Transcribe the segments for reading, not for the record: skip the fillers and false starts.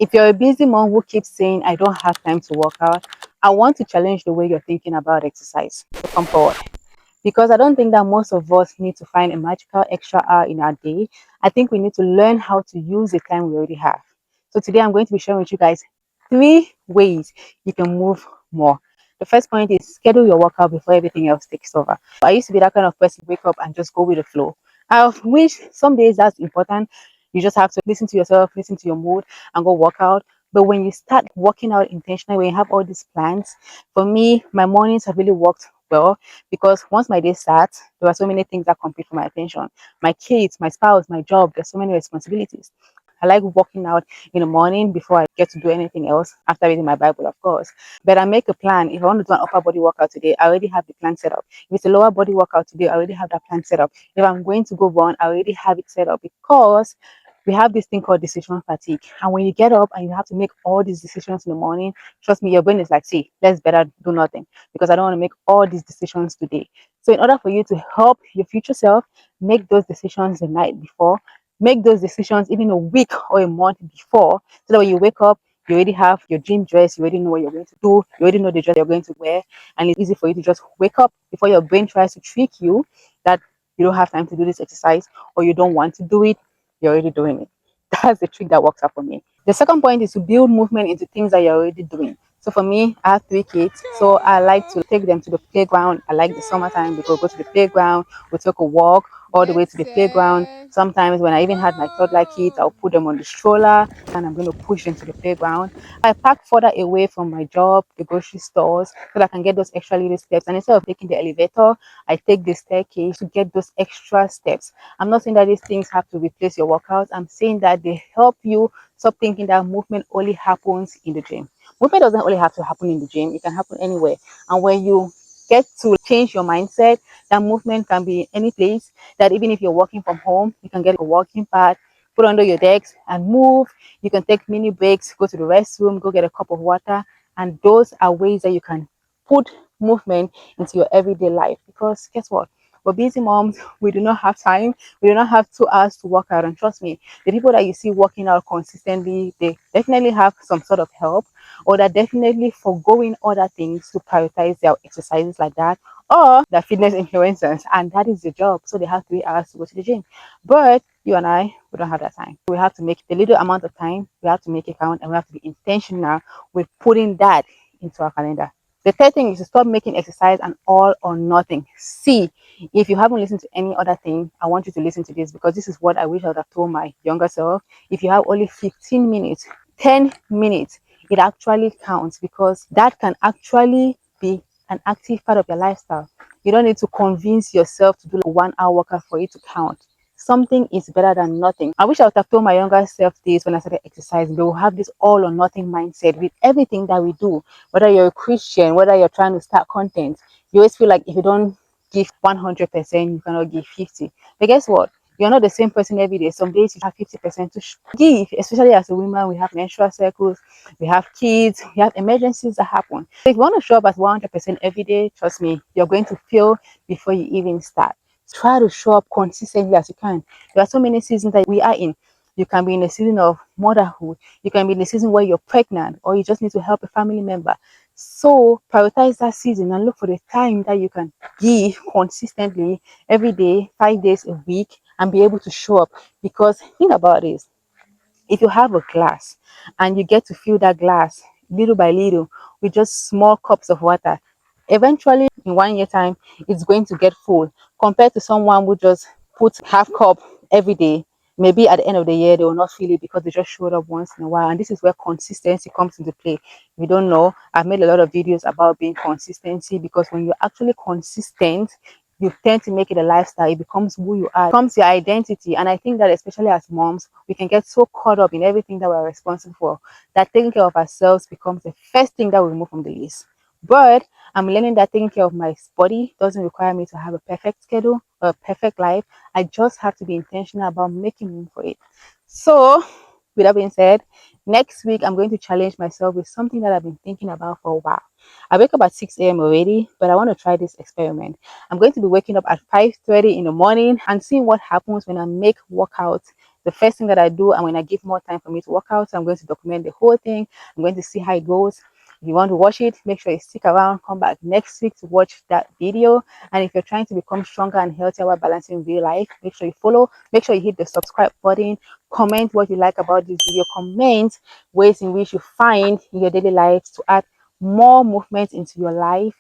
If you're a busy mom who keeps saying, I don't have time to work out, I want to challenge the way you're thinking about exercise. So come forward. Because I don't think that most of us need to find a magical extra hour in our day. I think we need to learn how to use the time we already have. So today I'm going to be sharing with you guys 3 ways you can move more. The first point is schedule your workout before everything else takes over. I used to be that kind of person, wake up and just go with the flow. I wish some days that's important. You just have to listen to yourself, listen to your mood, and go work out. But when you start working out intentionally, when you have all these plans, for me, my mornings have really worked well because once my day starts, there are so many things that compete for my attention. My kids, my spouse, my job, there's so many responsibilities. I like working out in the morning before I get to do anything else after reading my Bible, of course. But I make a plan. If I want to do an upper body workout today, I already have the plan set up. If it's a lower body workout today, I already have that plan set up. If I'm going to go run, I already have it set up because we have this thing called decision fatigue. And when you get up and you have to make all these decisions in the morning, trust me, your brain is like, see, let's better do nothing because I don't want to make all these decisions today. So in order for you to help your future self make those decisions the night before, make those decisions even a week or a month before, so that when you wake up, you already have your gym dress, you already know what you're going to do, you already know the dress you're going to wear, and it's easy for you to just wake up before your brain tries to trick you that you don't have time to do this exercise or you don't want to do it. You're already doing it. That's the trick that works out for me. The second point is to build movement into things that you're already doing. So for me, I have 3 kids, so I like to take them to the playground. I like the summertime because we go to the playground, we take a walk all the way to the playground. Sometimes when I even had my toddler kids, I'll put them on the stroller and I'm going to push them to the playground. I park further away from my job, the grocery stores, so that I can get those extra little steps. And instead of taking the elevator, I take the staircase to get those extra steps. I'm not saying that these things have to replace your workouts. I'm saying that they help you stop thinking that movement only happens in the gym. Movement doesn't only have to happen in the gym, it can happen anywhere. And when you get to change your mindset, that movement can be any place. That even if you're working from home, you can get a walking pad, put under your decks and move. You can take mini breaks, go to the restroom, go get a cup of water. And those are ways that you can put movement into your everyday life. Because guess what? We're busy moms, we do not have time, we do not have 2 hours to work out. And trust me, the people that you see working out consistently, they definitely have some sort of help, or they're definitely foregoing other things to prioritize their exercises like that, or they're fitness influencers, and that is the job. So they have 3 hours to go to the gym. But you and I, we don't have that time. We have to make the little amount of time, we have to make it count, and we have to be intentional with putting that into our calendar. The third thing is to stop making exercise an all or nothing. See, if you haven't listened to any other thing, I want you to listen to this because this is what I wish I would have told my younger self. If you have only 15 minutes, 10 minutes, it actually counts because that can actually be an active part of your lifestyle. You don't need to convince yourself to do a 1 hour workout for it to count. Something is better than nothing. I wish I would have told my younger self this when I started exercising. They will have this all or nothing mindset with everything that we do. Whether you're a Christian, whether you're trying to start content, you always feel like if you don't give 100%, you cannot give 50. But guess what? You're not the same person every day. Some days you have 50% to give, especially as a woman. We have menstrual cycles, we have kids, we have emergencies that happen. So if you want to show up at 100% every day, trust me, you're going to feel before you even start. Try to show up consistently as you can. There are so many seasons that we are in. You can be in a season of motherhood. You can be in a season where you're pregnant or you just need to help a family member. So prioritize that season and look for the time that you can give consistently every day, 5 days a week, and be able to show up. Because think about this. If you have a glass and you get to fill that glass little by little with just small cups of water, eventually in 1 year time, it's going to get full compared to someone who just puts half cup every day. Maybe at the end of the year, they will not feel it because they just showed up once in a while. And this is where consistency comes into play. If you don't know, I've made a lot of videos about being consistency because when you're actually consistent, you tend to make it a lifestyle. It becomes who you are, it becomes your identity. And I think that especially as moms, we can get so caught up in everything that we're responsible for that taking care of ourselves becomes the first thing that we remove from the list. But I'm learning that taking care of my body doesn't require me to have a perfect schedule or a perfect life. I just have to be intentional about making room for it. So, with that being said, next week I'm going to challenge myself with something that I've been thinking about for a while. I wake up at 6 a.m. already, but I want to try this experiment. I'm going to be waking up at 5:30 in the morning and seeing what happens when I make workouts The first thing that I do, and when I give more time for me to work out, I'm going to document the whole thing. I'm going to see how it goes. If you want to watch it, make sure you stick around, come back next week to watch that video. And if you're trying to become stronger and healthier while balancing real life, make sure you follow, make sure you hit the subscribe button, comment what you like about this video, comment ways in which you find in your daily life to add more movement into your life.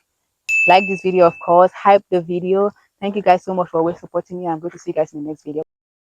Like this video, of course, hype the video. Thank you guys so much for always supporting me. I'm going to see you guys in the next video.